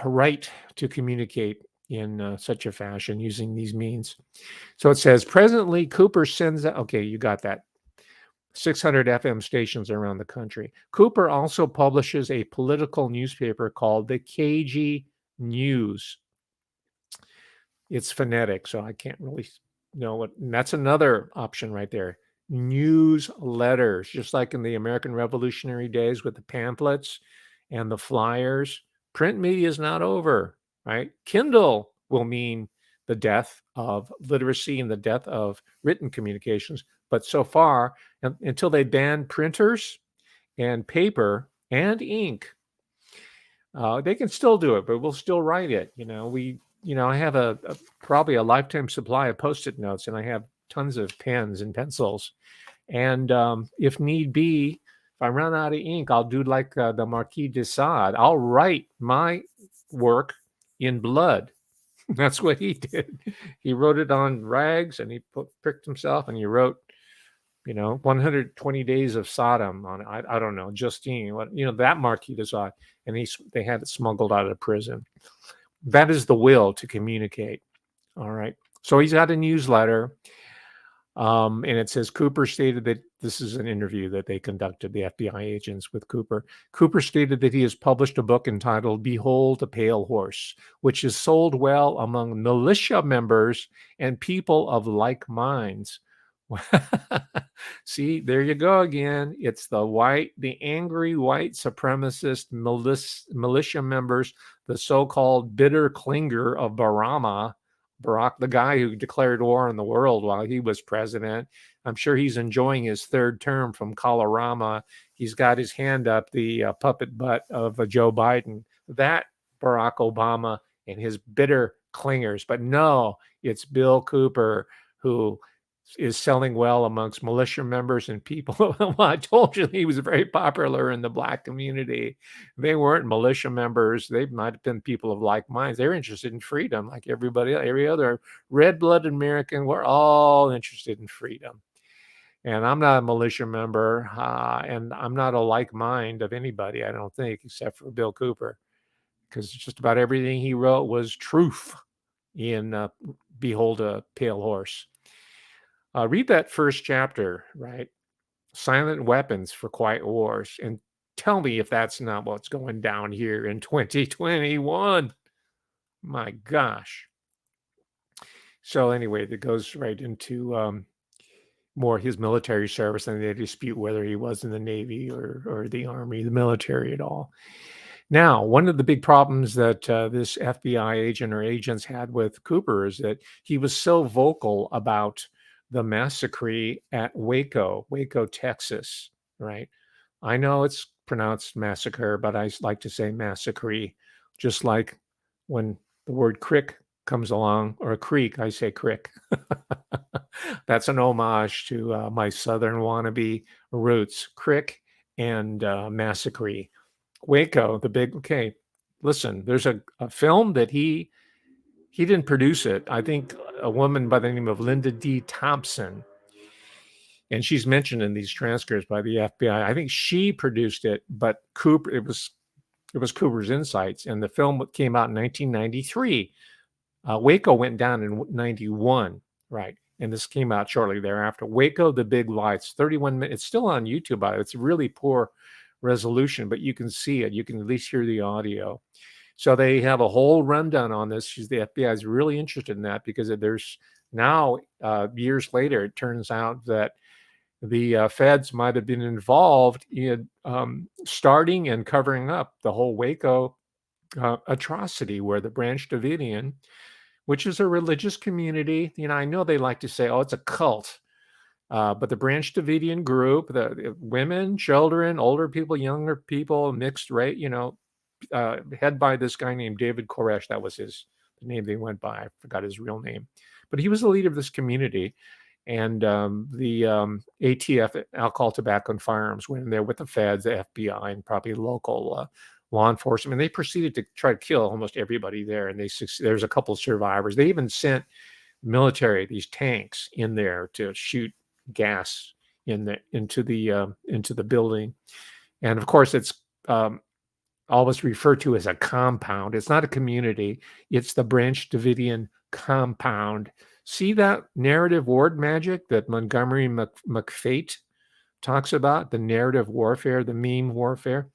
right to communicate in such a fashion using these means. So it says presently Cooper sends out, okay, you got that, 600 FM stations around the country. Cooper also publishes a political newspaper called the KG News. It's phonetic, so I can't really know what, and that's another option right there. Newsletters, just like in the American Revolutionary days with the pamphlets and the flyers. Print media is not over, right? Kindle will mean the death of literacy and the death of written communications. But so far, until they ban printers and paper and ink, they can still do it, but we'll still write it. I have probably a lifetime supply of Post-it notes, and I have tons of pens and pencils. And if need be, if I run out of ink, I'll do like the Marquis de Sade. I'll write my work in blood. That's what he did. He wrote it on rags, and he pricked himself, and he wrote, 120 days of Sodom on it. I don't know, Justine, that Marquis de Sade, and they had it smuggled out of prison. That is the will to communicate. All right. So he's got a newsletter. And it says Cooper stated that this is an interview that they conducted, the FBI agents with Cooper. Cooper stated that he has published a book entitled Behold a Pale Horse, which is sold well among militia members and people of like minds. See, there you go again. It's the angry white supremacist militia members, the so-called bitter clinger of Barack, the guy who declared war on the world while he was president. I'm sure he's enjoying his third term from Colorama. He's got his hand up the puppet butt of Joe Biden. That Barack Obama and his bitter clingers. But no, it's Bill Cooper who is selling well amongst militia members and people. Well, I told you he was very popular in the Black community. They weren't militia members. They might have been people of like minds. They're interested in freedom, like everybody, every other red-blooded American. We're all interested in freedom. And I'm not a militia member, and I'm not a like mind of anybody, I don't think, except for Bill Cooper, because just about everything he wrote was truth in Behold a Pale Horse. Read that first chapter, right? Silent Weapons for Quiet Wars, and tell me if that's not what's going down here in 2021. My gosh. So anyway, that goes right into more his military service, and they dispute whether he was in the Navy or the Army, the military at all. Now, one of the big problems that this FBI agent or agents had with Cooper is that he was so vocal about the massacre at Waco, Texas, right? I know it's pronounced massacre, but I like to say massacre, just like when the word crick comes along, or a creek, I say crick. That's an homage to my Southern wannabe roots, crick and massacre. Waco, okay, listen, there's a film that he didn't produce it. I think a woman by the name of Linda D. Thompson, and she's mentioned in these transcripts by the FBI. I think she produced it, but Cooper, it was Cooper's insights, and the film came out in 1993. Waco went down in 91, right? And this came out shortly thereafter. Waco, the Big Lights, 31 minutes. It's still on YouTube. It's really poor resolution, but you can see it. You can at least hear the audio. So they have a whole rundown on this. The FBI is really interested in that because there's now, years later, it turns out that the feds might have been involved in starting and covering up the whole Waco atrocity, where the Branch Davidian, which is a religious community, I know they like to say, oh, it's a cult. But the Branch Davidian group, the women, children, older people, younger people, mixed race, head by this guy named David Koresh. That was the name they went by. I forgot his real name, but he was the leader of this community. And the ATF, Alcohol, Tobacco, and Firearms, went in there with the feds, the FBI, and probably local law enforcement. And they proceeded to try to kill almost everybody there. And there's a couple of survivors. They even sent military, these tanks, in there to shoot gas into the building. And of course, it's always referred to as a compound. It's not a community. It's the Branch Davidian compound. See that narrative word magic that Montgomery McFate talks about, the narrative warfare, the meme warfare?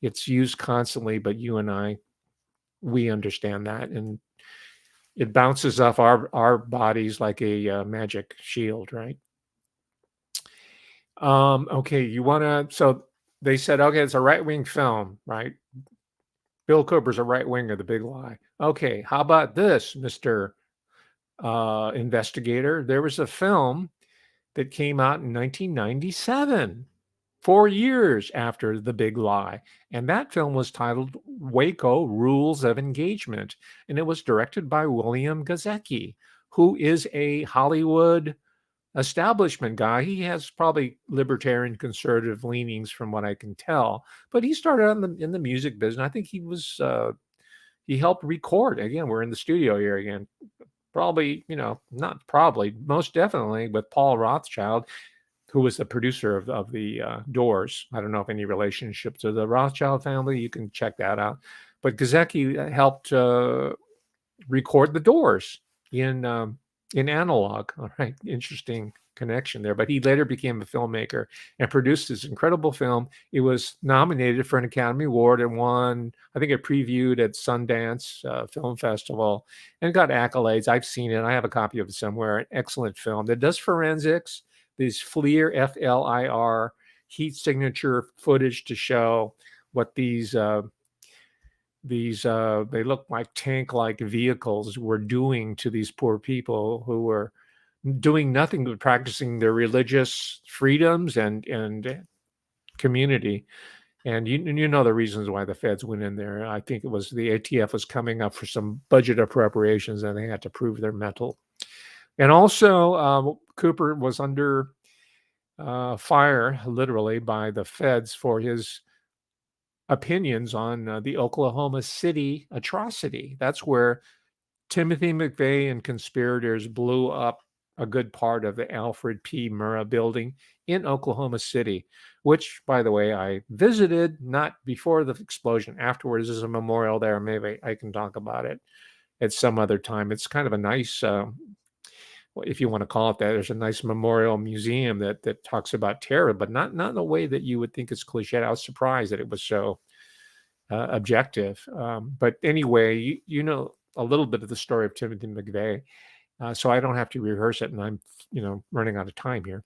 It's used constantly, but you and I, we understand that, and it bounces off our bodies like a magic shield, right? Okay, so they said, okay, it's a right-wing film, right? Bill Cooper's a right-winger, The Big Lie. Okay, how about this, Mr. Investigator? There was a film that came out in 1997, 4 years after The Big Lie. And that film was titled Waco Rules of Engagement. And it was directed by William Gazecki, who is a Hollywood establishment guy. He has probably libertarian conservative leanings from what I can tell, but he started in the music business. I think he helped record. Again, we're in the studio here again. Probably, not probably, most definitely with Paul Rothschild, who was the producer of the Doors. I don't know if any relationship to the Rothschild family. You can check that out. But Gazecki helped record the Doors in analog. All right, interesting connection there. But he later became a filmmaker and produced this incredible film. It was nominated for an Academy Award and won, I think it previewed at Sundance Film Festival and got accolades. I've seen it. I have a copy of it somewhere. An excellent film that does forensics, these FLIR, FLIR, heat signature footage to show what these they look like tank-like vehicles were doing to these poor people who were doing nothing but practicing their religious freedoms and community. And you know the reasons why the feds went in there. I think it was the ATF was coming up for some budget appropriations and they had to prove their mettle. And also Cooper was under fire, literally, by the feds for his opinions on the Oklahoma City atrocity. That's where Timothy McVeigh and conspirators blew up a good part of the Alfred P. Murrah building in Oklahoma City, which, by the way, I visited not before the explosion. Afterwards, there's a memorial there. Maybe I can talk about it at some other time. It's kind of a nice, if you want to call it that, there's a nice memorial museum that talks about terror, but not in a way that you would think is cliche. I was surprised that it was so objective. But anyway, you know a little bit of the story of Timothy McVeigh. So I don't have to rehearse it, and I'm, running out of time here.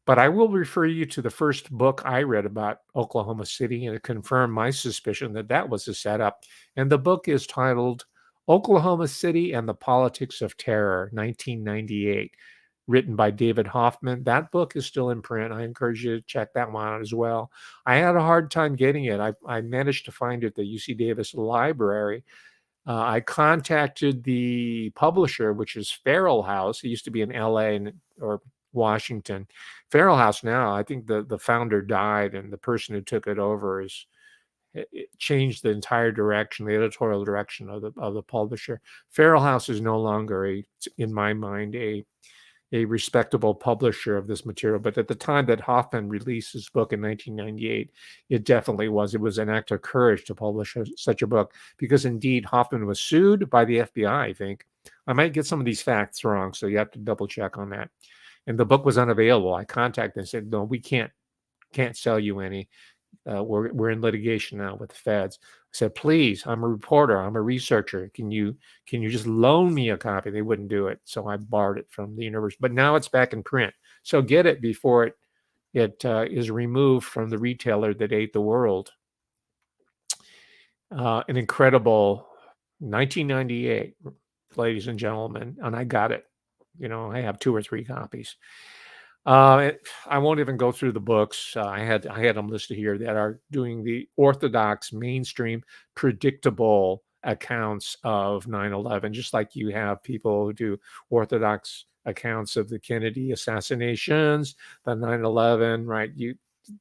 But I will refer you to the first book I read about Oklahoma City, and it confirmed my suspicion that was a setup. And the book is titled Oklahoma City and the Politics of Terror, 1998, written by David Hoffman. That book is still in print. I encourage you to check that one out as well. I had a hard time getting it. I managed to find it at the UC Davis Library. I contacted the publisher, which is Feral House. It used to be in LA or Washington. Feral House now, I think the founder died, and the person who took it over it changed the entire direction, the editorial direction of the publisher. Feral House is no longer in my mind, a respectable publisher of this material. But at the time that Hoffman released his book in 1998, it definitely was. It was an act of courage to publish such a book, because indeed Hoffman was sued by the FBI, I think. I might get some of these facts wrong, so you have to double check on that. And the book was unavailable. I contacted them and said, no, we can't sell you any. We're in litigation now with the feds. I said, please, I'm a reporter, I'm a researcher. Can you just loan me a copy? They wouldn't do it, so I borrowed it from the university. But now it's back in print, so get it before it is removed from the retailer that ate the world. An incredible 1998, ladies and gentlemen, and I got it. I have 2 or 3 copies. I won't even go through the books. I had them listed here that are doing the orthodox, mainstream, predictable accounts of 9/11, just like you have people who do orthodox accounts of the Kennedy assassinations, the 9/11, right?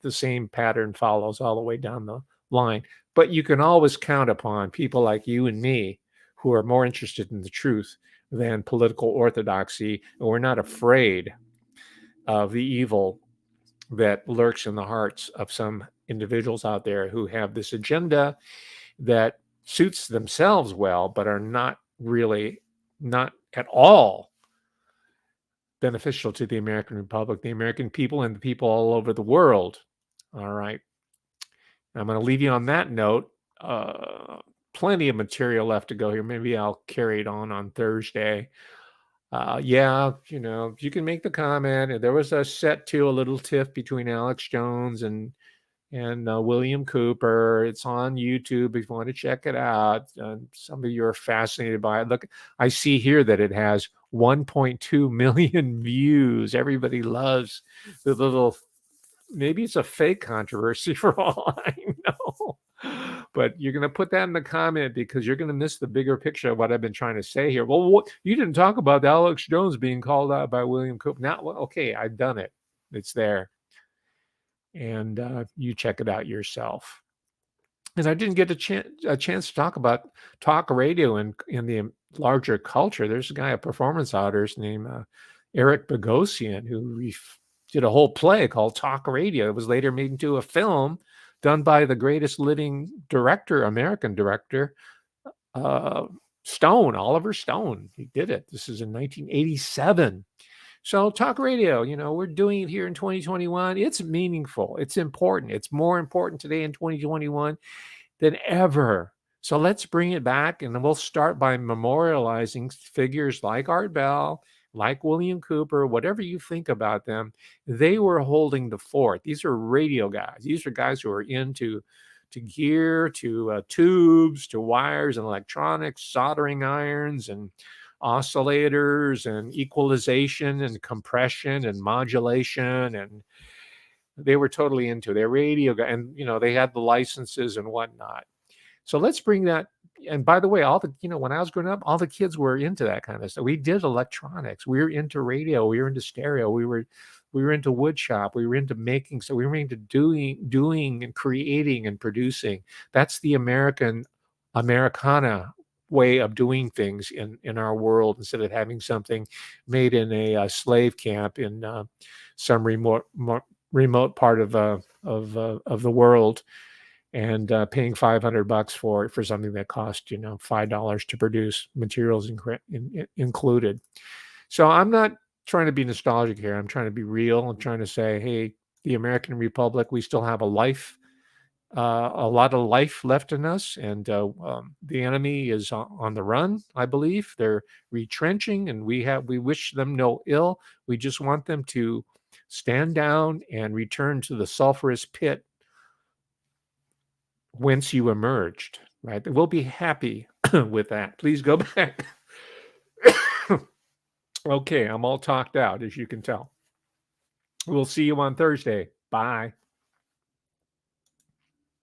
The same pattern follows all the way down the line. But you can always count upon people like you and me who are more interested in the truth than political orthodoxy, and we're not afraid of the evil that lurks in the hearts of some individuals out there who have this agenda that suits themselves well, but are not at all beneficial to the American Republic, the American people, and the people all over the world. All right. I'm going to leave you on that note. Plenty of material left to go here. Maybe I'll carry it on Thursday. Yeah, you can make the comment. There was a a little tiff between Alex Jones and William Cooper. It's on YouTube if you want to check it out. Some of you are fascinated by it. Look, I see here that it has 1.2 million views. Everybody loves the little. Maybe it's a fake controversy for all I know. But you're going to put that in the comment because you're going to miss the bigger picture of what I've been trying to say here. Well, you didn't talk about Alex Jones being called out by William Cooper. Now, okay, I've done it. It's there. And you check it out yourself. And I didn't get a chance to talk about talk radio in the larger culture. There's a guy, a performance artist named Eric Bogosian, who did a whole play called Talk Radio. It was later made into a film done by the greatest living director, American director, Oliver Stone. He did it. This is in 1987. So talk radio, we're doing it here in 2021. It's meaningful. It's important. It's more important today in 2021 than ever. So let's bring it back, and we'll start by memorializing figures like Art Bell, like William Cooper, whatever you think about them. They were holding the fort. These are radio guys. These are guys who are into gear, to tubes, to wires and electronics, soldering irons and oscillators and equalization and compression and modulation, and they were totally into their radio guy, and they had the licenses and whatnot. So let's bring that. And by the way, all the when I was growing up, all the kids were into that kind of stuff. We did electronics. We were into radio. We were into stereo. We were into wood shop. We were into making. So we were into doing and creating and producing. That's the Americana way of doing things in our world, instead of having something made in a slave camp in some remote part of the world, and paying $500 for something that cost $5 to produce, materials included. So I'm not trying to be nostalgic here. I'm trying to be real. I'm trying to say, hey, the American Republic, we still have a lot of life left in us, and the enemy is on the run. I believe they're retrenching, and we wish them no ill. We just want them to stand down and return to the sulfurous pit whence you emerged. Right? We'll be happy with that. Please go back. Okay, I'm all talked out, as you can tell. We'll see you on Thursday. Bye.